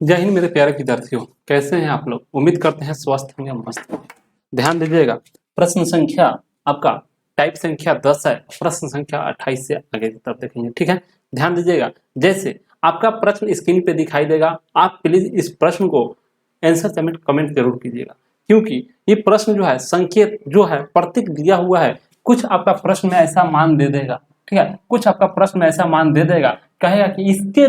जय हिंद मेरे प्यारे विद्यार्थियों, कैसे हैं आप लोग। उम्मीद करते हैं स्वस्थ होंगे, मस्त होंगे। ध्यान दीजिएगा, प्रश्न संख्या आपका टाइप संख्या 10 है, प्रश्न संख्या 28 से आगे की तरफ देखेंगे। ठीक है, ध्यान दीजिएगा। जैसे आपका प्रश्न स्क्रीन पे दिखाई देगा, आप प्लीज इस प्रश्न को आंसर समेत कमेंट जरूर कीजिएगा, क्योंकि ये प्रश्न जो है संकेत जो है प्रतीक दिया हुआ है, कुछ आपका प्रश्न में ऐसा मान दे देगा। ठीक है, कुछ आपका प्रश्न में ऐसा मान दे देगा, कहेगा कि इसके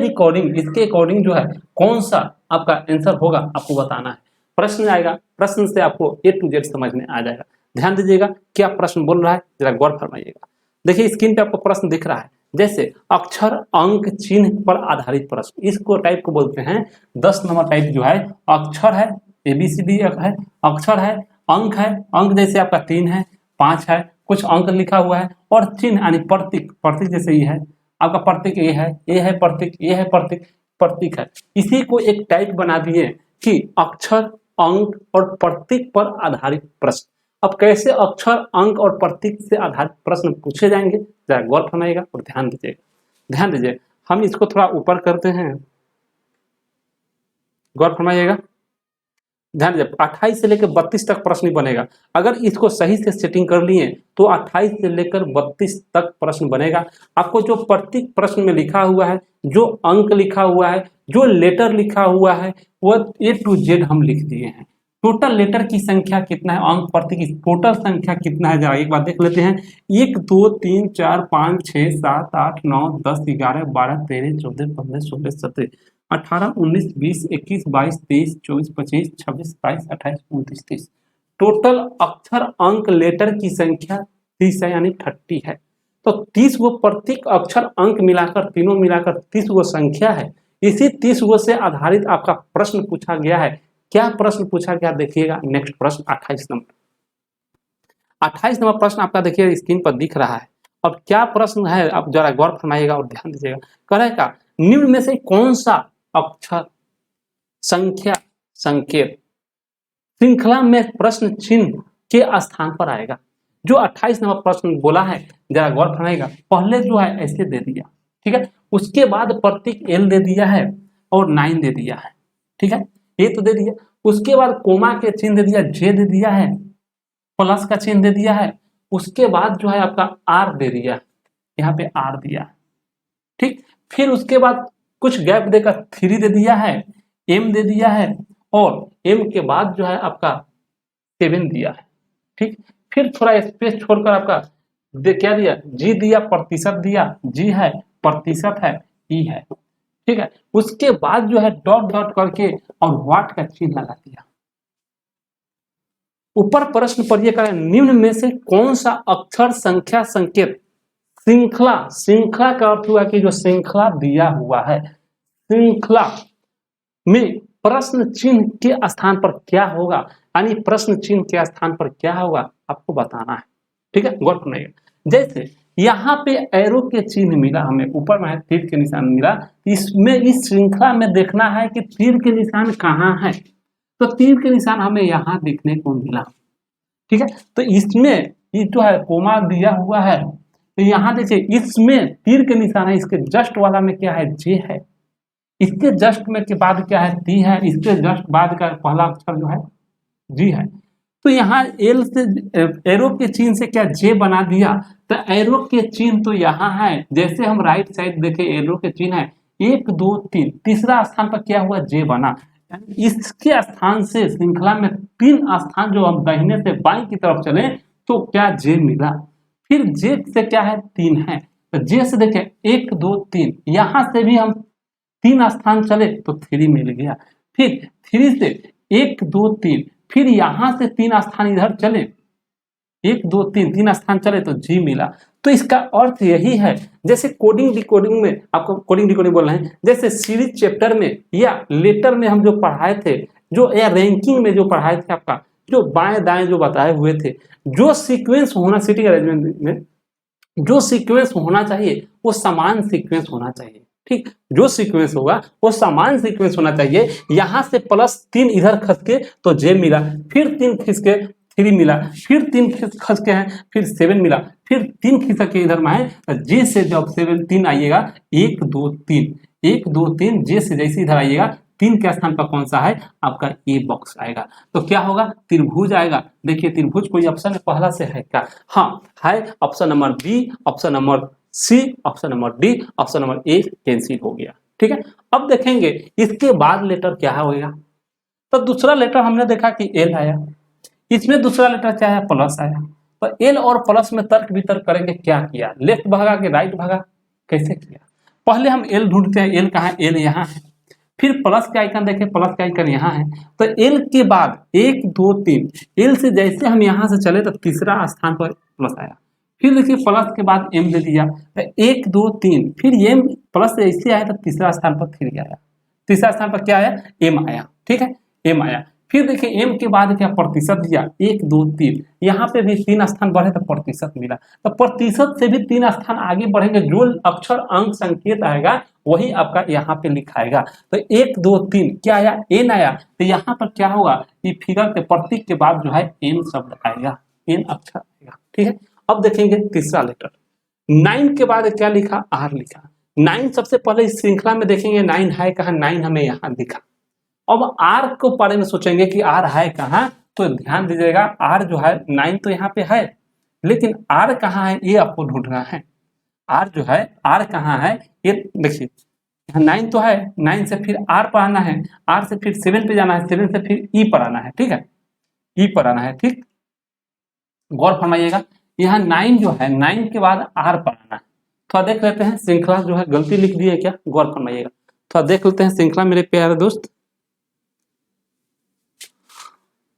अकॉर्डिंग जो है कौन सा आपका आंसर होगा आपको बताना है। प्रश्न आएगा, प्रश्न से आपको ए टू जेड समझ में आ जाएगा। ध्यान दीजिएगा, क्या प्रश्न बोल रहा है जरा गौर फरमाइएगा। देखिए स्क्रीन पे आपको प्रश्न दिख रहा है, जैसे अक्षर अंक चिन्ह पर आधारित प्रश्न, इसको टाइप को बोलते हैं 10 नंबर टाइप। जो है अक्षर है, ABCD है, अक्षर है, अंक है, अंक जैसे आपका 3 है, 5 है, कुछ अंक लिखा हुआ है, और चिन्ह यानी प्रतीक, प्रतीक जैसे ये है आपका प्रतीक, ये है प्रतीक, ये है प्रतीक, प्रतीक है। इसी को एक टाइप बना दिए कि अक्षर अंक और प्रतीक पर आधारित प्रश्न। अब कैसे अक्षर अंक और प्रतीक से आधारित प्रश्न पूछे जाएंगे जरा गौर फरमाइएगा और ध्यान दीजिएगा। ध्यान दीजिए, हम इसको थोड़ा ऊपर करते हैं, गौर फरमाइएगा। ध्यान दीजिए, 28 से लेकर 32 तक प्रश्न ही बनेगा। अगर इसको सही से सेटिंग कर लिए तो 28 से लेकर 32 तक प्रश्न बनेगा। आपको जो प्रत्येक प्रश्न में लिखा हुआ है, जो अंक लिखा हुआ है, जो लेटर लिखा हुआ है, वह A to Z हम लिख दिए हैं। टोटल लेटर की संख्या कितना है, अंक प्रतीक की टोटल संख्या कितना है जरा एक बार देख लेते हैं। 1 2 3 4 5 6 7 8 9 10 11 12 13 14 15 16 17 18 19 20 21 22 23 24 25 26 27 28 29 30। टोटल अक्षर अंक लेटर की संख्या 30 है, यानी 30 है। तो 30 गो प्रत्येक अक्षर अंक मिलाकर, तीनों मिलाकर 30 गो संख्या है। इसी 30 गो से आधारित आपका प्रश्न पूछा गया है। क्या प्रश्न पूछा गया देखिएगा। नेक्स्ट प्रश्न 28 नंबर प्रश्न आपका देखिए स्क्रीन पर दिख रहा है। अब क्या प्रश्न है आप जरा गौर फरमाइएगा और ध्यान दीजिएगा। करेगा निम्न में से कौन सा अक्षर संख्या संकेत श्रृंखला में प्रश्न चिन्ह के स्थान पर आएगा। जो 28 नंबर प्रश्न बोला है जरा गौर फरमाइएगा। पहले जो है ऐसे दे दिया, ठीक है, उसके बाद प्रतीक L दे दिया है और 9 दे दिया है, ठीक है, ये तो दे दिया। उसके बाद कोमा के चिन्ह दे दिया, J दे दिया है, प्लस का चिन्ह दे दिया है। उसके बाद जो है आपका R दे दिया, यहाँ पे R दिया, ठीक। फिर उसके बाद कुछ गैप देकर 3 दे दिया है, M दे दिया है, और M के बाद जो है आपका 7 दिया है, ठीक। फिर थोड़ा स्पेस छोड़कर आपका क्या दिया, G दिया, प्रतिशत दिया, G है, प्रतिशत है, E है, ठीक है। उसके बाद जो है डॉट डॉट करके और व्हाट का चिन्ह लगा दिया। ऊपर प्रश्न पढ़िए, करें निम्न में से कौन सा अक्षर संख्या संकेत श्रृंखला, श्रृंखला का अर्थ हुआ कि जो श्रृंखला दिया हुआ है, श्रृंखला में प्रश्न चिन्ह के स्थान पर क्या होगा, यानी प्रश्न चिन्ह के स्थान पर क्या होगा आपको बताना है, ठीक है। गौर करना, जैसे यहाँ पे एरो के चिन्ह मिला हमें, ऊपर में है तीर के निशान मिला, इसमें इस श्रृंखला में देखना है कि तीर के निशान कहाँ है। तो तीर के निशान हमें यहाँ देखने को मिला, ठीक है। तो इसमें ये जो है कोमा दिया हुआ है, तो यहाँ देखिए इसमें तीर के निशान है, इसके जस्ट वाला में क्या है, J है, इसके जस्ट में के बाद क्या है, T है, इसके जस्ट बाद का पहला अक्षर जो है G है। तो यहाँ L से एरो के चिन्ह से क्या J बना दिया, तो एरो के चिन्ह तो यहाँ है, जैसे हम राइट साइड देखें एरो के चिन्ह है 1 2 3, तीसरा स्थान पर क्या हुआ, J बना। इसके स्थान से श्रृंखला में 3 स्थान जो हम दाहिने से बाईं की तरफ चले तो क्या J मिला। फिर J से क्या है, 3 है, तो J से देखें 1 2 3, यहां से भी हम 3 स्थान चले तो 3 मिल गया। फिर 3 से 1 2 3, फिर यहां से 3 स्थान इधर चले, 1 2 3 3 स्थान चले तो G मिला। तो इसका अर्थ यही है, जैसे कोडिंग डिकोडिंग में आपको कोडिंग डिकोडिंग बोल रहे हैं, जैसे सीरीज चैप्टर में या लेटर में हम जो पढ़ाए थे, जो या रैंकिंग में जो पढ़ाए थे, आपका जो बाएं दाएं जो बताए हुए थे, जो सीक्वेंस होना सीटिंग अरेंजमेंट में जो सीक्वेंस होना चाहिए वो समान सीक्वेंस होना चाहिए, ठीक। जो सीक्वेंस होगा वो समान सीक्वेंस होना चाहिए। यहां से +3 इधर खस के तो J मिला, फिर 3 खिस के 3 मिला, फिर 3 खस के हैं फिर 7 मिला, फिर 3 खिसक के इधर में है J से जब 7 3 आइएगा 1 2 3, 1 2 3 J से जैसे इधर आइएगा 3 के स्थान पर कौन सा है आपका ए बॉक्स आएगा। तो क्या होगा त्रिभुज आएगा। देखिए त्रिभुज कोई ऑप्शन पहला से है क्या, हाँ है, option number B, option number C, option number D, option number A cancel हो गया। ठीक है, अब देखेंगे इसके बाद लेटर क्या होगा। तो दूसरा लेटर हमने देखा कि एल आया, इसमें दूसरा लेटर क्या है प्लस आया। तो एल और प्लस में तर्क वितर्क करेंगे, क्या किया लेफ्ट भागा कि राइट भागा, कैसे किया। पहले हम एल ढूंढते हैं, एल कहाँ है, एल यहाँ है। फिर प्लस का आइकन देखें, प्लस का आइकन यहाँ है। तो एल के बाद 1 2 3, एल से जैसे हम यहाँ से चले तो तीसरा स्थान पर प्लस आया। फिर देखिए प्लस के बाद एम दे दिया, तो 1 2 3, फिर एम प्लस से ऐसे आया तो तीसरा स्थान पर फिर आया, तीसरा स्थान पर क्या आया एम आया। ठीक है, एम आया। फिर देखिए एम के बाद क्या प्रतिशत दिया 1 2 3, यहाँ पे भी 3 स्थान बढ़े तो प्रतिशत मिला। तो प्रतिशत से भी 3 स्थान आगे बढ़ेंगे, जो अक्षर अंक संकेत आएगा वही आपका यहाँ पे लिखाएगा। तो 1 2 3 क्या आया एन आया। तो यहाँ पर क्या होगा ये फिगर के प्रतीक के बाद जो है एन शब्द आएगा, एन अक्षर आएगा। ठीक है, अब देखेंगे तीसरा लेटर 9 के बाद क्या लिखा आर लिखा। 9 सबसे पहले इस श्रृंखला में देखेंगे 9 है कहाँ, 9 हमें यहाँ दिखा। अब आर को बारे में सोचेंगे कि आर है कहाँ, तो ध्यान दीजिएगा आर जो है 9 तो यहाँ पे है, लेकिन आर कहाँ है ये आपको ढूंढना है। आर जो है आर कहाँ है ये देखिए, यहाँ 9 तो है, 9 से फिर आर पर आना है, आर से फिर 7 पे जाना है, 7 से फिर ई पर आना है। ठीक है, ई पर आना है। ठीक, गौर फरमाइएगा यहाँ 9 जो है 9 के बाद आर पर आना है। थोड़ा देख लेते हैं श्रृंखला जो है गलती लिख दी है क्या, गौर फरमाइएगा। थोड़ा देख लेते हैं श्रृंखला मेरे प्यारे दोस्त,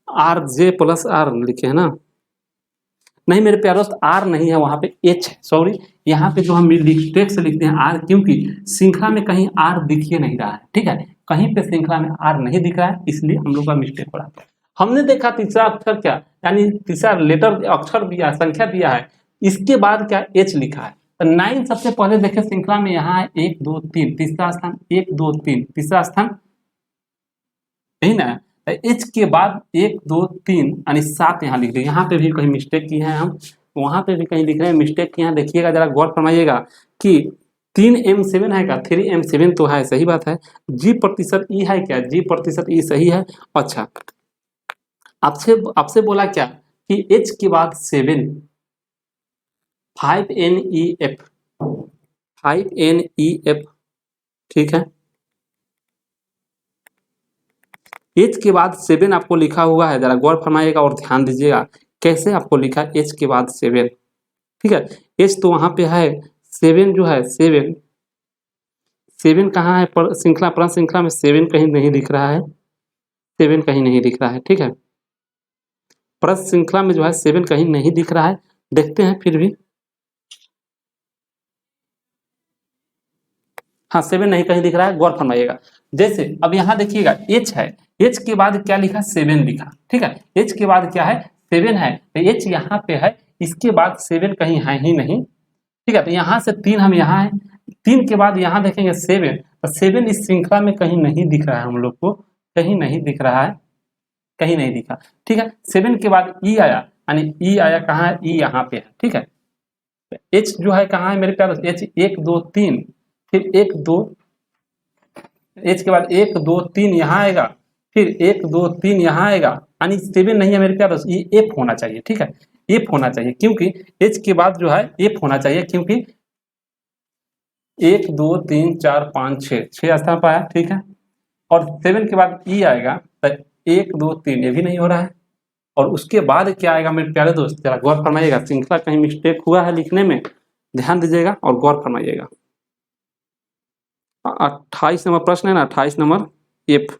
आर जे प्लस आर लिखे है ना, नहीं मेरे प्यारे दोस्त आर नहीं है, वहां पे एच है, सॉरी। यहाँ पे जो हम मिस्टेक से लिखते हैं आर, क्योंकि श्रृंखला में कहीं आर दिखिए नहीं रहा है। ठीक है, कहीं पे श्रृंखला में आर नहीं दिख रहा है, इसलिए हम लोग का मिस्टेक हो रहा है। हमने देखा तीसरा अक्षर क्या, यानी तीसरा लेटर अक्षर दिया संख्या दिया है, इसके बाद क्या एच लिखा है। तो 9 सबसे पहले देखे श्रृंखला में यहाँ है 1 2 3, तीसरा स्थान 1 2 3, तीसरा स्थान यही ना। एच के बाद 1 2 3 यानी 7 यहाँ लिख दिए। यहाँ पे भी कहीं मिस्टेक की है हम, वहां पे भी कहीं लिख रहे हैं मिस्टेक की है। देखिएगा जरा गौर फरमाइएगा कि 3m7 है क्या, 3m7 तो है, सही बात है। जी प्रतिशत ई है क्या, जी प्रतिशत ई सही है। अच्छा आपसे आपसे बोला क्या कि एच के बाद 7, 5NEF, 5NEF। ठीक है, एच के बाद 7 आपको लिखा हुआ है, जरा गौर फरमाइएगा और ध्यान दीजिएगा कैसे आपको लिखा एच के बाद 7। ठीक है, एच तो वहां पे है, 7 जो है 7 कहाँ है, श्रृंखला पर श्रृंखला में 7 कहीं नहीं दिख रहा है, 7 कहीं नहीं दिख रहा है। ठीक है, पर श्रृंखला में जो है 7 कहीं नहीं दिख रहा है, देखते हैं फिर भी। हाँ 7 नहीं कहीं दिख रहा है, गौर फरमाइएगा। जैसे अब यहाँ देखिएगा एच है, एच के बाद क्या लिखा 7 लिखा। ठीक है, एच के बाद क्या है 7 है, तो एच यहाँ पे है, इसके बाद 7 कहीं है ही नहीं। ठीक है, तो यहाँ से 3 हम यहाँ है, 3 के बाद यहाँ देखेंगे 7, तो 7 इस श्रृंखला में कहीं नहीं दिख रहा है, हम लोग को कहीं नहीं दिख रहा है, कहीं नहीं दिखा। ठीक है, 7 के बाद ई आया, यानी ई आया कहाँ है, ई यहाँ पे है। ठीक है, एच जो है कहाँ है मेरे प्यारे, एच 1 2 3, फिर 1 2, एच के बाद 1 2 3 यहाँ आएगा, फिर 1 2 3 यहाँ आएगा, यानी 7 नहीं है मेरे प्यारे, ये एफ होना चाहिए। ठीक है, एफ होना चाहिए, क्योंकि एच के बाद जो है एफ होना चाहिए, क्योंकि 1 2 3 4 5 6 स्थान पर है। ठीक है, और 7 के बाद ई आएगा, तो 1 2 3 ये भी नहीं हो रहा है, और उसके बाद क्या आएगा मेरे प्यारे दोस्त, जरा गौर फरमाइएगा, श्रृंखला कहीं मिस्टेक हुआ है लिखने में, ध्यान दीजिएगा और गौर फरमाइएगा। 28 नंबर प्रश्न है ना, 28 नंबर एफ।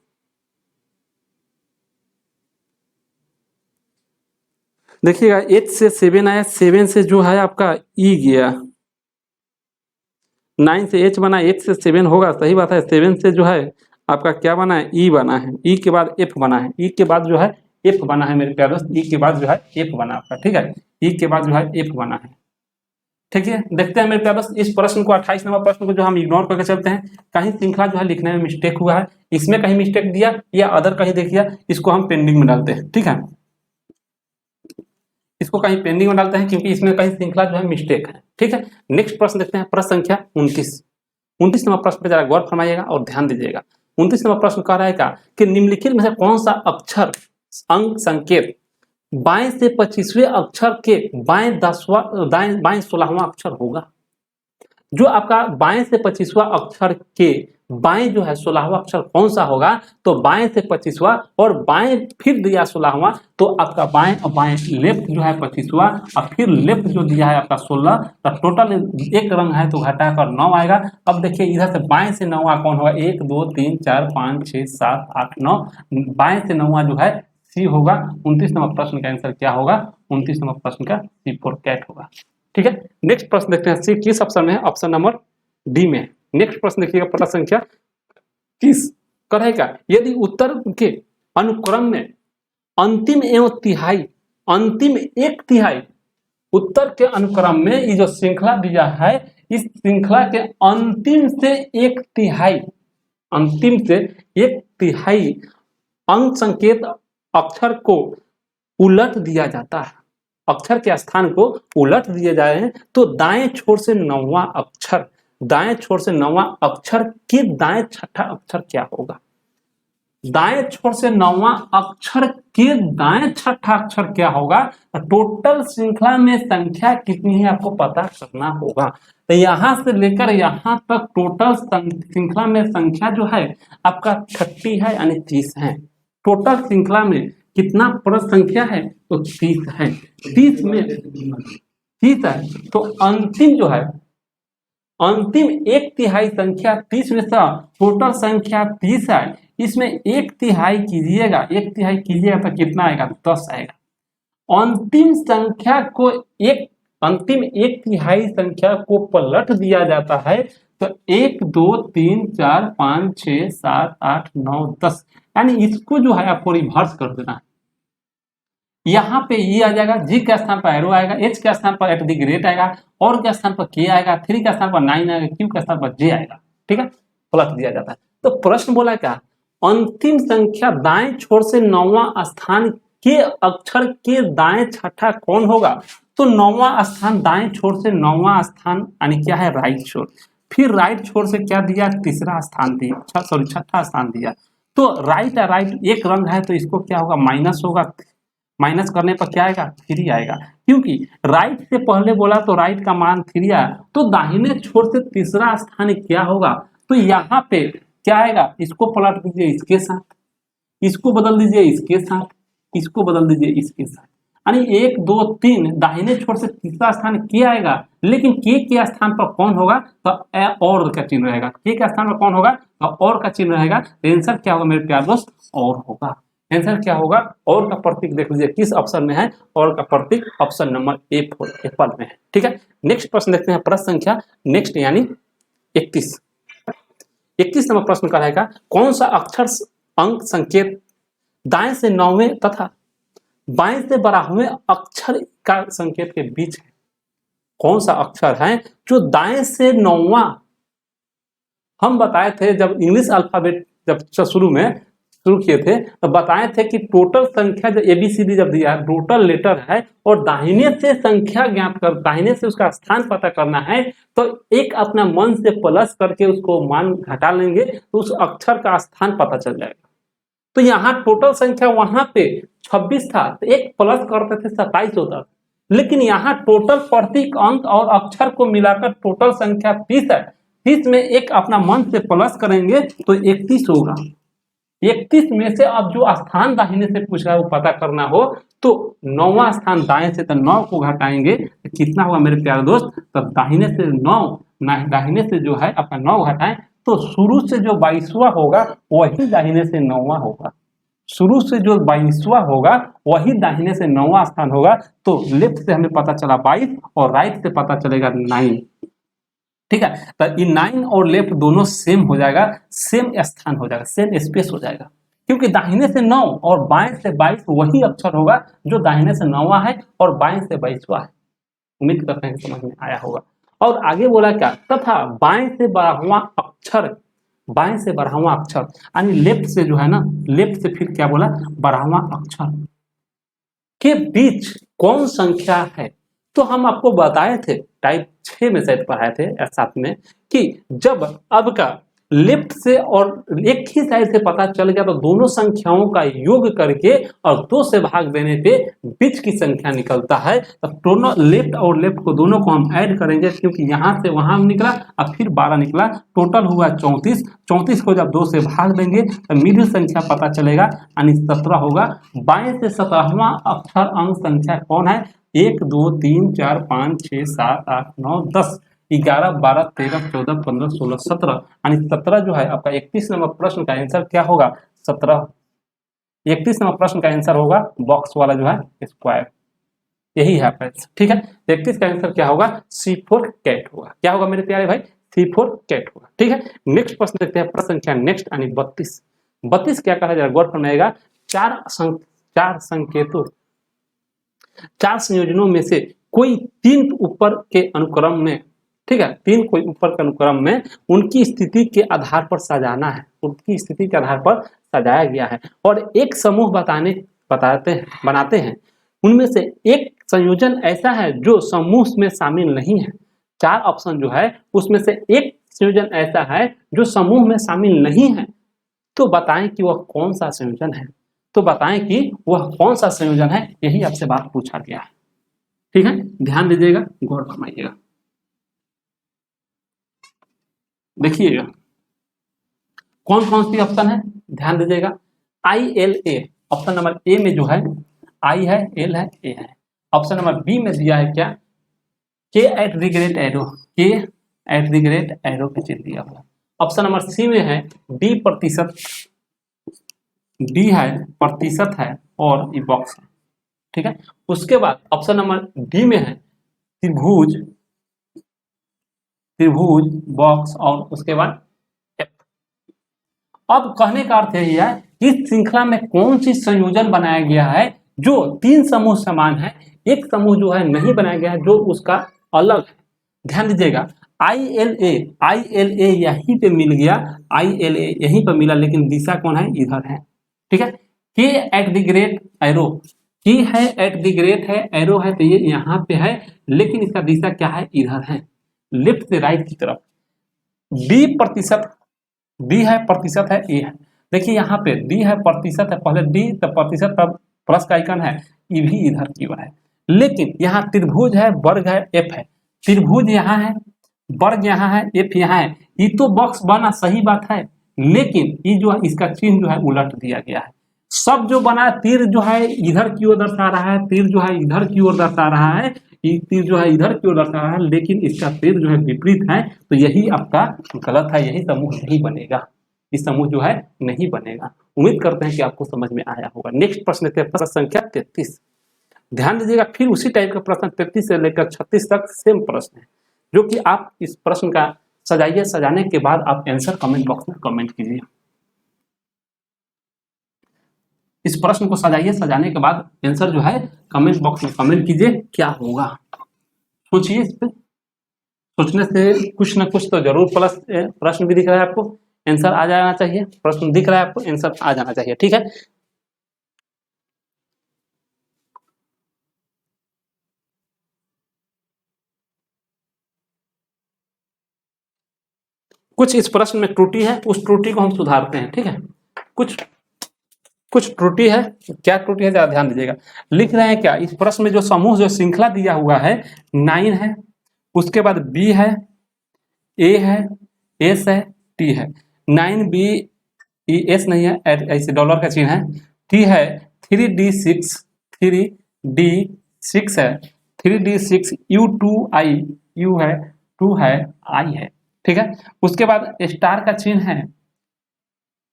देखिएगा एच से 7 आया, 7 से जो है आपका ई गया, 9 से एच बना, एच से 7 होगा, सही बात है। 7 से जो है आपका क्या बना है, ई बना है, ई के बाद एफ बना है, ई के बाद जो है एफ बना है मेरे प्यारे दोस्त, ई के बाद जो है एफ बना आपका। ठीक है, ई के बाद जो है एफ बना है। ठीक है, देखते हैं मेरे प्यारे दोस्त इस प्रश्न को, 28 नंबर प्रश्न को जो हम इग्नोर करके चलते हैं। कहीं श्रृंखला जो है लिखने में मिस्टेक हुआ है, इसमें कहीं मिस्टेक दिया या अदर कहीं देख दिया, इसको हम पेंडिंग में डालते हैं। ठीक है, इसको कहीं पेंडिंग में डालते हैं, क्योंकि इसमें कहीं श्रृंखला जो है मिस्टेक है। ठीक है, नेक्स्ट प्रश्न देखते हैं, प्रश्न संख्या 29 नंबर प्रश्न पे जरा गौर फरमाइएगा और ध्यान दीजिएगा। 29 नंबर प्रश्न कह रहा है क्या कि निम्नलिखित में से कौन सा अक्षर अंक संकेत बाएं से 25वें अक्षर के बाएं 16वां अक्षर होगा। जो आपका बाएं से 25वां अक्षर के बाएं जो है 16वां अक्षर कौन सा होगा, तो बाएं से 25वां और बाएं फिर दिया 16वां, तो आपका बाएं और बाएं लेफ्ट जो है 25वां और फिर लेफ्ट जो दिया है आपका 16, तो टोटल एक रंग है तो घटाकर 9 आएगा। अब देखिए इधर से बाएं से 9वां कौन होगा, 1 2 3 4 5 6 7 8 9, बाएं से 9वां जो है सी होगा। 29 नंबर प्रश्न का आंसर क्या होगा, 29 नंबर प्रश्न का C4 कैट होगा। ठीक है, नेक्स्ट प्रश्न देखते हैं सी किस ऑप्शन में है, ऑप्शन नंबर डी में। नेक्स्ट प्रश्न देखिएगा प्रश्न संख्या 30 करेगा यदि उत्तर के अनुक्रम में अंतिम एवं तिहाई, अंतिम एक तिहाई उत्तर के अनुक्रम में ये जो श्रृंखला दिया है, इस श्रृंखला के अंतिम से एक तिहाई, अंतिम से एक तिहाई अंक संकेत अक्षर को उलट दिया जाता है, अक्षर के स्थान को उलट दिए जाए हैं, तो दाएं छोर से 9वां अक्षर, दाएं छोर से 9वां अक्षर के दाएं छठा अक्षर क्या होगा। दाएं छोर से 9वां अक्षर के दाएं छठा अक्षर क्या होगा, टोटल श्रृंखला में संख्या कितनी है आपको पता करना होगा। तो यहां से लेकर यहां तक टोटल श्रृंखला में संख्या जो है आपका 30 है, यानी 30 है। टोटल श्रृंखला में कितना प्रश्न संख्या है, तो 30 है। 30 में 30 है, तो अंतिम जो है, अंतिम एक तिहाई संख्या 30 में से टोटल संख्या 30 है, इसमें एक तिहाई कीजिएगा, एक तिहाई कीजिएगा तो कितना आएगा, 10 आएगा। अंतिम संख्या को अंतिम एक तिहाई संख्या को पलट दिया जाता है, तो 1 2 3 4 5 6 7 8 9 10, यानी इसको जो है आपको रिवर्स कर देना है। यहाँ पे ये आ जाएगा, जी के स्थान पर एरो आएगा, एच के स्थान पर एट द ग्रेट आएगा, और के स्थान पर के आएगा, 3 के स्थान पर 9 आएगा, क्यू के स्थान पर जे आएगा। ठीक है, पलट दिया जाता है। तो प्रश्न बोला क्या, अंतिम संख्या दाएं छोर से 9वां स्थान के अक्षर के दाएं छठा कौन होगा, तो 9वां स्थान दाएं छोर से 9वां स्थान यानी क्या है, राइट छोर। फिर राइट छोर से क्या दिया, तीसरा स्थान दिया, सॉरी छठा स्थान दिया। तो राइट एक रंग है, तो इसको क्या होगा, माइनस होगा, माइनस करने पर क्या आएगा, 3 आएगा, क्योंकि राइट से पहले बोला तो राइट का मान 3 आया, तो दाहिने छोर से तीसरा स्थान क्या होगा, तो यहाँ पे क्या आएगा, इसको पलट दीजिए इसके साथ, इसको बदल दीजिए इसके साथ, इसको बदल दीजिए इसके साथ, यानी 1 2 3 दाहिने छोर से तीसरा स्थान के आएगा, लेकिन के स्थान पर कौन होगा, तो और का चिन्ह रहेगा, के स्थान पर कौन होगा, तो और का चिन्ह रहेगा। तो आंसर क्या होगा मेरे प्यार दोस्त, और होगा। आंसर क्या होगा, और का प्रतीक देख लीजिए किस ऑप्शन में है, और का प्रतीक ऑप्शन नंबर एप्पल में है। ठीक है, नेक्स्ट प्रश्न देखते हैं, प्रश्न संख्या नेक्स्ट यानी 31 नंबर प्रश्न का रहेगा, कौन सा अक्षर अंक संकेत दाएं से 9वें तथा बाएं से 12वें अक्षर का संकेत के बीच है। कौन सा अक्षर है जो दाएं से 9वां, हम बताए थे जब इंग्लिश अल्फाबेट जब शुरू किए थे तो बताए थे कि टोटल संख्या जो ABCD जब दिया है, टोटल लेटर है, और दाहिने से संख्या ज्ञात कर, दाहिने से उसका स्थान पता करना है, तो एक अपना मन से प्लस करके उसको मान घटा लेंगे तो उस अक्षर का स्थान पता चल जाएगा। तो यहाँ टोटल संख्या वहां पे 26 था, तो एक प्लस करते थे 27 होता था, लेकिन यहाँ टोटल प्रतीक अंक और अक्षर को मिलाकर टोटल संख्या 30 है। 30 में एक अपना मन से प्लस करेंगे तो 31 होगा। 31 में से अब जो स्थान दाहिने से पूछ रहा है वो पता करना हो, तो 9वां स्थान दाएं से, तो 9 को घटाएंगे तो कितना होगा मेरे प्यारे दोस्त, तो दाहिने से 9, दाहिने से जो है आपका 9 घटाएं तो शुरू से जो 22वां होगा वही दाहिने से 9वां होगा, शुरू से जो 22वां होगा वही दाहिने से 9वां स्थान होगा। तो लेफ्ट से हमें पता चला 22 और राइट से पता चलेगा 9। ठीक है, तो ये 9 और लेफ्ट दोनों सेम हो जाएगा, सेम स्थान हो जाएगा, सेम स्पेस हो जाएगा, क्योंकि दाहिने से 9 और बाएं से 22 वही अक्षर होगा जो दाहिने से 9वां है और बाएं से 22वां है। उम्मीद करते हैं समझ में आया होगा। और आगे बोला क्या, तथा बाएं से 12वां अक्षर, बाएं से 12वां अक्षर यानी लेफ्ट से जो है ना, लेफ्ट से फिर क्या बोला, 12वां अक्षर के बीच कौन संख्या है। तो हम आपको बताए थे टाइप 6 में शायद पढ़ाए थे 7 में कि जब अब का लेफ्ट से और एक ही साइड से पता चल गया तो दोनों संख्याओं का योग करके और 2 से भाग देने पे बीच की संख्या निकलता है। तो दोनों लेफ्ट और लेफ्ट को दोनों को हम ऐड करेंगे, क्योंकि यहाँ से वहां निकला और फिर 12 निकला, टोटल हुआ 34। 34 को जब 2 से भाग देंगे तो मिडिल संख्या पता चलेगा, यानी 17 होगा। बाएं से 17वां अक्षर अंक संख्या कौन है? 1 2 3 4 5 6 7 8 9 10 11 12 13 14 15 16 17, यानी 17 जो है आपका 31 नंबर प्रश्न का आंसर क्या होगा? 17। 31 नंबर प्रश्न का आंसर होगा बॉक्स वाला जो है स्क्वायर, यही है आपका। ठीक है, 31 का आंसर क्या होगा? C4 कैट होगा। क्या होगा मेरे प्यारे भाई? C4 कैट होगा। ठीक है, नेक्स्ट प्रश्न देखते हैं, प्रश्न संख्या नेक्स्ट यानी 32। 32 क्या कहा जरा गौर फरमाइएगा। चार संकेतों, 4 संयोजनों में से कोई 3 ऊपर के अनुक्रम में, ठीक है, 3 कोई ऊपर के अनुक्रम में उनकी स्थिति के आधार पर सजाना है, उनकी स्थिति के आधार पर सजाया गया है और एक समूह बनाते हैं। उनमें से एक संयोजन ऐसा है जो समूह में शामिल नहीं है। 4 ऑप्शन जो है उसमें से एक संयोजन ऐसा है जो समूह में शामिल नहीं है, तो बताएं कि वह कौन सा संयोजन है। तो बताएं कि वह कौन सा संयोजन है, यही आपसे बात पूछा गया है। ठीक है, ध्यान दीजिएगा, गौर फरमाइएगा। देखिएगा कौन कौन सी ऑप्शन है, ध्यान दीजिएगा। ILA ऑप्शन नंबर ए में जो है I है, L है, A है। ऑप्शन नंबर बी में दिया है क्या? K at the great arrow, K at the great arrow के चिन्ह दिया हुआ। ऑप्शन नंबर सी में है D प्रतिशत, D है प्रतिशत है और ये बॉक्स है। ठीक है, उसके बाद ऑप्शन नंबर डी में है त्रिभुज, बॉक्स और उसके बाद F। अब कहने का अर्थ यही है कि इस श्रृंखला में कौन सी संयोजन बनाया गया है जो 3 समूह समान है, एक समूह जो है नहीं बनाया गया है जो उसका अलग है। ध्यान दीजिएगा, ILA यहीं पे मिल गया, ILA यहीं पे मिला, लेकिन दिशा कौन है? इधर है। ठीक है, K at the great arrow, की है एट द ग्रेट है, एरो है तो ये यहाँ पे है, लेकिन इसका दिशा क्या है? इधर है, लेफ्ट से राइट की तरफ। D प्रतिशत, D है प्रतिशत है, A है। देखिए यहाँ पे D है प्रतिशत है, पहले D तब प्रतिशत तब प्लस का आइकन है, E भी इधर की ओर है। लेकिन यहाँ त्रिभुज है, वर्ग है, F है। त्रिभुज यहाँ है, वर्ग यहाँ है, F यहाँ है। ये तो बॉक्स बना, सही बात है, लेकिन ये जो है इसका चिन्ह जो है उलट दिया गया है। सब जो बना तीर जो है इधर की ओर दर्शा रहा है, तीर जो है इधर की ओर दर्शा रहा है, ये तीर जो है इधर की ओर दर्शा रहा है, लेकिन इसका तीर जो है विपरीत है, तो यही आपका गलत है, यही समूह नहीं बनेगा, इस समूह जो है नहीं बनेगा। उम्मीद करते हैं कि आपको समझ में आया होगा। नेक्स्ट प्रश्न है प्रश्न संख्या 33। ध्यान दीजिएगा, फिर उसी टाइप का प्रश्न 33 से लेकर 36 तक सेम प्रश्न है, जो कि आप इस प्रश्न का सजाइए, सजाने के बाद आप आंसर कमेंट बॉक्स में कमेंट कीजिए। इस प्रश्न को सजाइए, सजाने के बाद आंसर जो है कमेंट बॉक्स में कमेंट कीजिए, क्या होगा सोचिए। इस पे सोचने से कुछ ना कुछ तो जरूर प्लस प्रश्न भी दिख रहा है आपको, आंसर आ जाना चाहिए, प्रश्न दिख रहा है आपको, आंसर आ जाना चाहिए। ठीक है, कुछ इस प्रश्न में त्रुटि है, उस त्रुटि को हम सुधारते हैं। ठीक है, कुछ त्रुटि है, क्या त्रुटि है जरा ध्यान दीजिएगा। लिख रहे हैं क्या, इस प्रश्न में जो समूह जो श्रृंखला दिया हुआ है 9 है, उसके बाद B है, A है, S है, T है। 9B S नहीं है, ऐसे डॉलर का चिन्ह है, T है 3D6, 3D6 है, 3D6 U2I, U है, 2 है, I है। ठीक है, उसके बाद स्टार का चिन्ह है,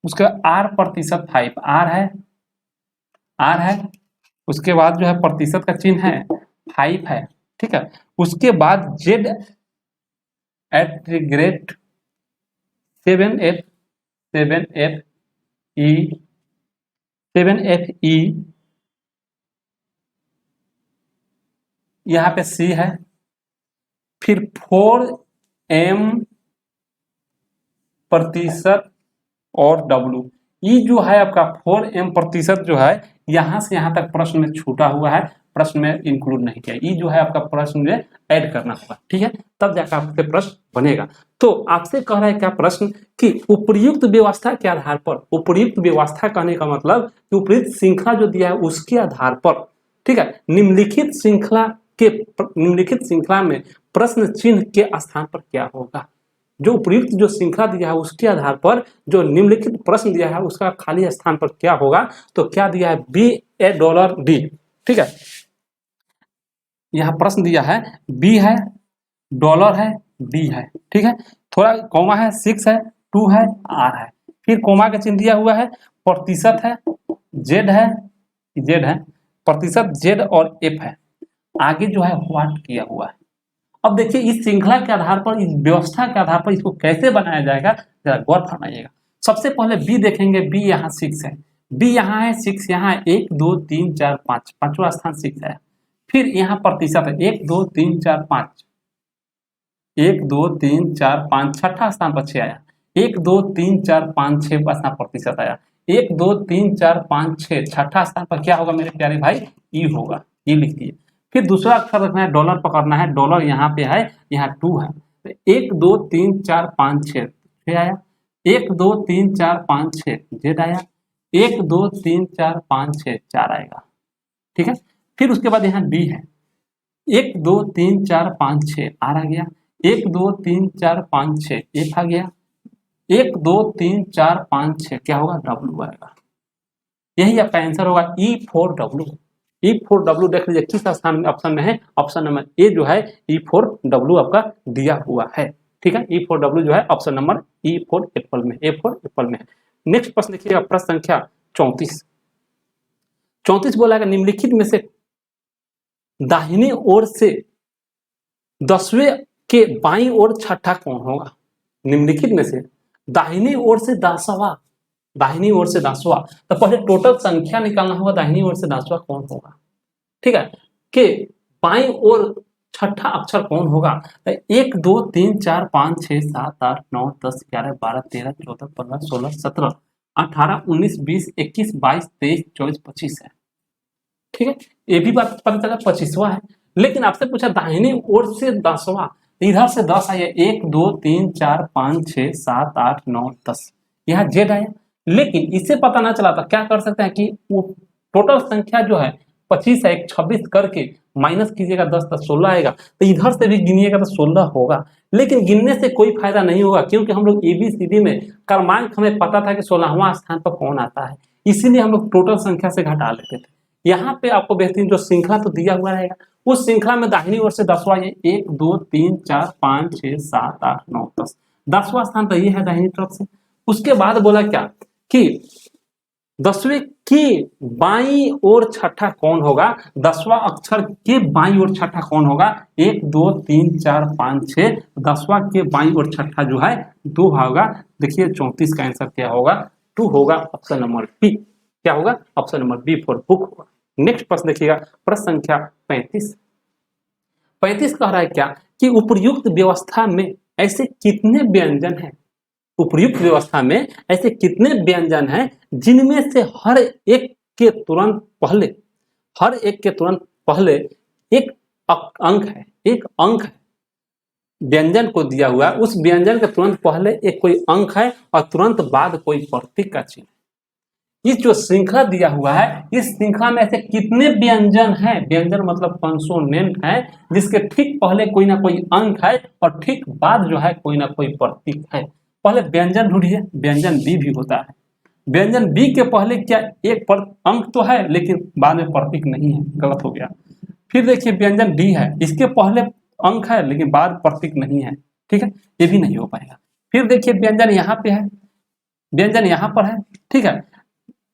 उसका R प्रतिशत 5, R है, उसके बाद जो है प्रतिशत का चिन्ह है 5 है। ठीक है, उसके बाद Z at the great 7FE यहाँ पे C है, फिर 4M प्रतिशत और W। ये जो है आपका 4M प्रतिशत जो है यहाँ से यहाँ तक प्रश्न में छूटा हुआ है, प्रश्न में इंक्लूड नहीं किया, ई जो है आपका प्रश्न में ऐड करना होगा, ठीक है, तब जाकर आपके प्रश्न बनेगा। तो आपसे कह रहा है क्या प्रश्न कि उपर्युक्त व्यवस्था के आधार पर, उपर्युक्त व्यवस्था कहने का मतलब कि उपयुक्त श्रृंखला जो दिया है उसके आधार पर, ठीक है, निम्नलिखित श्रृंखला में प्रश्न चिन्ह के स्थान पर क्या होगा। जो उपयुक्त जो श्रृंखला दिया है उसके आधार पर जो निम्नलिखित प्रश्न दिया है उसका खाली स्थान पर क्या होगा, तो क्या दिया है $B, ठीक है, यहां प्रश्न दिया है बी है, डॉलर है, डी है, ठीक है, थोड़ा कोमा है, 6 है, 2 है, आर है, फिर कोमा का चिन्ह दिया हुआ है, प्रतिशत है, जेड है, प्रतिशत जेड और एफ है, आगे जो है व्हाट किया हुआ है। अब देखिए इस श्रृंखला के आधार पर, इस व्यवस्था के आधार पर इसको कैसे बनाया जाएगा, जरा गौर फरमाइएगा। सबसे पहले बी देखेंगे, बी यहाँ 6 है, बी यहाँ है 6, यहाँ 1 2 3 4 5, पांचवा स्थान 6 है, फिर यहाँ प्रतिशत है 1 2 3 4 5, 1 2 3 4 5, छठा स्थान पर 6 आया, 1 2 3 4 5 6 स्थान प्रतिशत आया, 1 2 3 4 5 6, छठा स्थान पर क्या होगा मेरे प्यारे भाई, ई होगा, ये लिख दिए। फिर दूसरा अक्षर रखना है, डॉलर पकड़ना है, डॉलर यहाँ पे है, यहाँ 2 है, तो 1 2 3 4 5 6 आया, 1 2 3 4 5 6 जेड आया, 1 2 3 4 5 6 4 आएगा, ठीक है। फिर उसके बाद यहाँ डी है, 1 2 3 4 5 6 आर आ गया, 1 2 3 4 5 6 एफ आ गया, 1 2 3 4 5 6 क्या होगा, डब्ल्यू आएगा। यही आपका आंसर होगा E4W। E4W देख लीजिए किस स्थान में, ऑप्शन में है, ऑप्शन नंबर ए जो है E4W आपका दिया हुआ है, ठीक है, E4W जो है ऑप्शन नंबर E4 एप्पल में, A4 एप्पल में है। नेक्स्ट प्रश्न देखिएगा, प्रश्न संख्या 34 बोला है निम्नलिखित में से दाहिनी ओर से 10वें के बाईं ओर छठा कौन होगा। निम्नलिखित में से दाहिनी ओर से 10वां, दाहिनी ओर से 10वां, तो पहले टोटल संख्या निकालना होगा, दाहिनी ओर से 10वां कौन होगा, ठीक है, कि बाईं ओर छठा अक्षर कौन होगा। 1 2 3 4 5 6 7 8 9 10 11 12 13 14 15 16 17 18 19 20 21 22 23 24 25 है, ठीक है, ये भी बात पता चला 25वां है, लेकिन आपसे पूछा दाहिनी ओर से 10वां, इधर से 10 आया, 1 2 3 4 5 6 7 8 9 10, यहाँ जेड आया, लेकिन इससे पता ना चला था, क्या कर सकते हैं कि वो टोटल संख्या जो है 25 है, 26 करके माइनस कीजिएगा, 10 10 16 आएगा, तो इधर से भी गिनिएगा तो 16 होगा, लेकिन गिनने से कोई फायदा नहीं होगा, क्योंकि हम लोग ABCD में क्रमांक हमें पता था कि 16वां स्थान पर कौन आता है, इसीलिए हम लोग टोटल संख्या से घटा लेते थे। यहाँ पे आपको बेहतरीन जो श्रृंखला तो दिया हुआ रहेगा, उस श्रृंखला में दाहिनी ओर से 10वां, ये 1 2 3 4 5 6 7 8 9 10, 10वां स्थान तो ये है दाहिनी तरफ से। उसके बाद बोला क्या कि 10वें के बाईं ओर छठा कौन होगा, 10वां अक्षर के बाईं ओर छठा कौन होगा, 1 2 3 4 5 6, 10वां के बाईं ओर छठा जो है 2 होगा। देखिए 34 का आंसर क्या होगा, 2 होगा, ऑप्शन नंबर बी, क्या होगा, option number B for book होगा। नेक्स्ट प्रश्न देखिएगा, प्रश्न संख्या 35 कह रहा है क्या कि उपर्युक्त व्यवस्था में ऐसे कितने व्यंजन हैं, उपर्युक्त व्यवस्था में ऐसे कितने व्यंजन हैं जिनमें से हर एक के तुरंत पहले एक अंक है, एक अंक है, व्यंजन को दिया हुआ है, उस व्यंजन के तुरंत पहले एक कोई अंक है और तुरंत बाद कोई प्रतीक का चिन्ह। ये जो श्रृंखला दिया हुआ है, इस श्रृंखला में ऐसे कितने व्यंजन हैं, व्यंजन मतलब कंसोनेंट है, जिसके ठीक पहले कोई ना कोई अंक है और ठीक बाद जो है कोई ना कोई प्रतीक है। पहले व्यंजन ढूंढिए, व्यंजन बी भी होता है, व्यंजन बी के पहले क्या एक अंक तो है लेकिन बाद में प्रतीक नहीं है, गलत हो गया। फिर देखिए व्यंजन डी है, इसके पहले अंक है लेकिन बाद प्रतीक नहीं है, ठीक है, ये भी नहीं हो पाएगा। फिर देखिए व्यंजन यहाँ पे है, व्यंजन यहाँ पर है, ठीक है,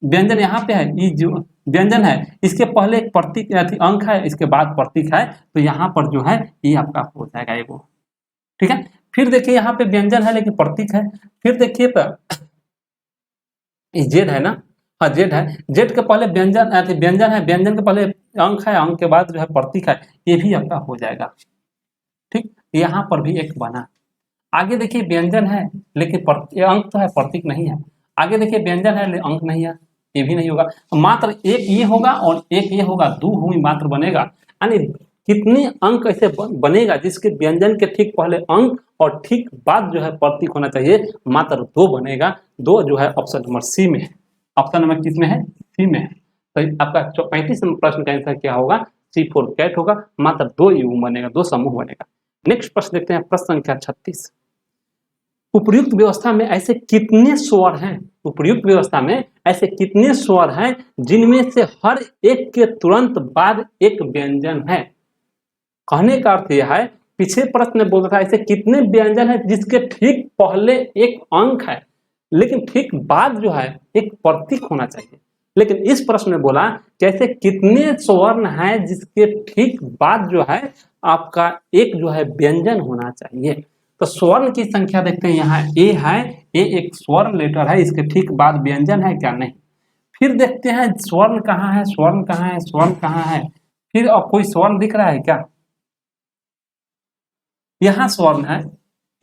व्यंजन यहाँ पे है, ये जो व्यंजन है इसके पहले एक प्रतीक अंक है, इसके बाद प्रतीक है, तो यहाँ पर जो है ये आपका हो जाएगा एगो, ठीक है। फिर देखिए यहाँ पे व्यंजन है लेकिन प्रतीक है, फिर देखिए जेड है ना, हाँ जेड है, जेड के पहले व्यंजन व्यंजन है, व्यंजन के पहले अंक है, अंक के बाद जो है प्रतीक है, ये भी आपका हो जाएगा, ठीक, यहाँ पर भी एक बना। आगे देखिए व्यंजन है लेकिन अंक तो है प्रतीक नहीं है, आगे देखिए व्यंजन है अंक नहीं है, ये भी नहीं होगा, मात्र एक ये होगा और एक ये होगा, दो हुई मात्र बनेगा। यानी कितने अंक ऐसे बनेगा जिसके व्यंजन के ठीक पहले अंक और ठीक बाद जो है प्रतीक होना चाहिए, मात्र दो बनेगा। दो जो है ऑप्शन नंबर सी में है। ऑप्शन नंबर किस में है? सी में है। तो आपका 35 नंबर प्रश्न का आंसर क्या होगा? C4 कैट होगा, मात्र दो युग बनेगा, दो समूह बनेगा। नेक्स्ट प्रश्न देखते हैं, प्रश्न संख्या 36। उपर्युक्त व्यवस्था में ऐसे कितने स्वर हैं? उपर्युक्त व्यवस्था में ऐसे कितने स्वर हैं जिनमें से हर एक के तुरंत बाद एक व्यंजन है? कहने का अर्थ यह है, पीछे प्रश्न में बोल रहा था ऐसे कितने व्यंजन है जिसके ठीक पहले एक अंक है लेकिन ठीक बाद जो है एक प्रतीक होना चाहिए। लेकिन इस प्रश्न में बोला कि ऐसे कितने स्वर्ण हैं जिसके ठीक बाद जो है आपका एक जो है व्यंजन होना चाहिए। तो स्वर्ण की संख्या देखते हैं, यहाँ ए है, ए एक स्वर्ण लेटर है, इसके ठीक बाद व्यंजन है क्या? नहीं। फिर देखते हैं स्वर्ण कहाँ है, स्वर्ण कहाँ है, स्वर्ण कहाँ है। फिर अब कोई स्वर्ण दिख रहा है क्या? यहाँ स्वर्ण है,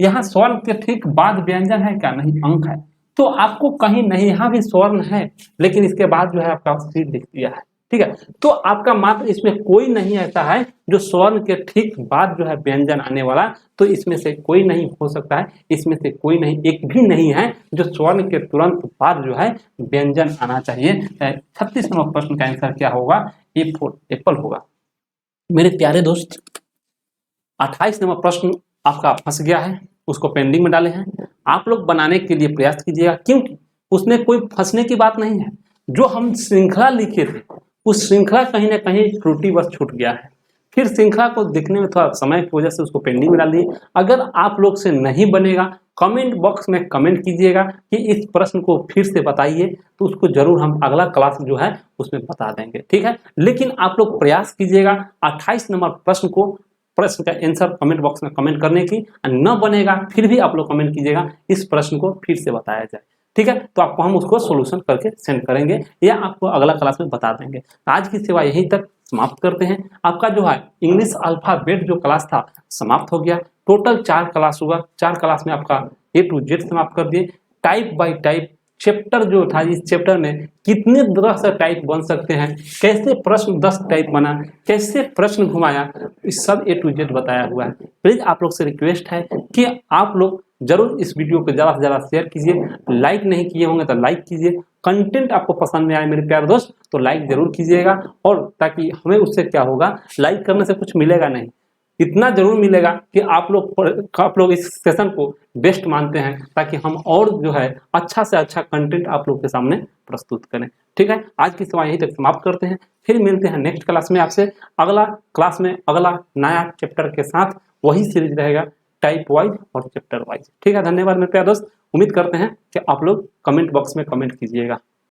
यहाँ स्वर्ण के ठीक बाद व्यंजन है क्या? नहीं, अंक है। तो आपको कहीं नहीं, यहाँ भी स्वर्ण है लेकिन इसके बाद जो है आपका सीट दिख दिया है, ठीक है। तो आपका मात्र इसमें कोई नहीं ऐसा है जो स्वर्ण के ठीक बाद जो है व्यंजन आने वाला, तो इसमें से कोई नहीं हो सकता है, इसमें से कोई नहीं, एक भी नहीं है जो स्वर्ण के तुरंत बाद जो है व्यंजन आना चाहिए। 36 नंबर प्रश्न का आंसर क्या होगा? A4 एप्पल होगा। मेरे प्यारे दोस्त, 28 नंबर प्रश्न आपका फंस गया है, उसको पेंडिंग में डाले हैं। आप लोग बनाने के लिए प्रयास कीजिएगा, क्योंकि उसमें कोई फंसने की बात नहीं है। जो हम श्रृंखला लिखे थे उस श्रृंखला कहीं ना कहीं त्रुटि बस छूट गया है, फिर श्रृंखला को देखने में थोड़ा समय की वजह से उसको पेंडिंग में डाल दिए। अगर आप लोग से नहीं बनेगा, कमेंट बॉक्स में कमेंट कीजिएगा कि इस प्रश्न को फिर से बताइए, तो उसको जरूर हम अगला क्लास जो है उसमें बता देंगे, ठीक है। लेकिन आप लोग प्रयास कीजिएगा 28 नंबर प्रश्न को, प्रश्न का आंसर कमेंट बॉक्स में कमेंट करने की। न बनेगा फिर भी आप लोग कमेंट कीजिएगा इस प्रश्न को फिर से बताया जाए, ठीक है। तो आपको हम उसको सोल्यूशन करके सेंड करेंगे या आपको अगला क्लास में बता देंगे। आज की सेवा यहीं तक समाप्त करते हैं। आपका जो है इंग्लिश अल्फाबेट जो क्लास था समाप्त हो गया। टोटल 4 क्लास हुआ, 4 क्लास में आपका A to Z समाप्त कर दिए। टाइप बाय टाइप चैप्टर जो था, इस चैप्टर में कितने तरह से टाइप बन सकते हैं, कैसे प्रश्न 10 टाइप बना, कैसे प्रश्न घुमाया, इस सब A to Z बताया हुआ है। प्लीज आप लोग से रिक्वेस्ट है कि आप लोग जरूर इस वीडियो को ज़्यादा से ज़्यादा शेयर कीजिए। लाइक नहीं किए होंगे तो लाइक कीजिए। कंटेंट आपको पसंद में आए मेरे प्यारे दोस्त तो लाइक जरूर कीजिएगा, और ताकि हमें उससे क्या होगा, लाइक करने से कुछ मिलेगा नहीं, इतना जरूर मिलेगा कि आप लोग इस सेशन को बेस्ट मानते हैं, ताकि हम और जो है अच्छा से अच्छा कंटेंट आप लोग के सामने प्रस्तुत करें, ठीक है। आज की सेवा यहीं तक समाप्त करते हैं, फिर मिलते हैं नेक्स्ट क्लास में आपसे। अगला क्लास में अगला नया चैप्टर के साथ वही सीरीज रहेगा, टाइप वाइज और चैप्टर वाइज, ठीक है। धन्यवाद मेरे प्यारे दोस्त, उम्मीद करते हैं कि आप लोग कमेंट बॉक्स में कमेंट कीजिएगा।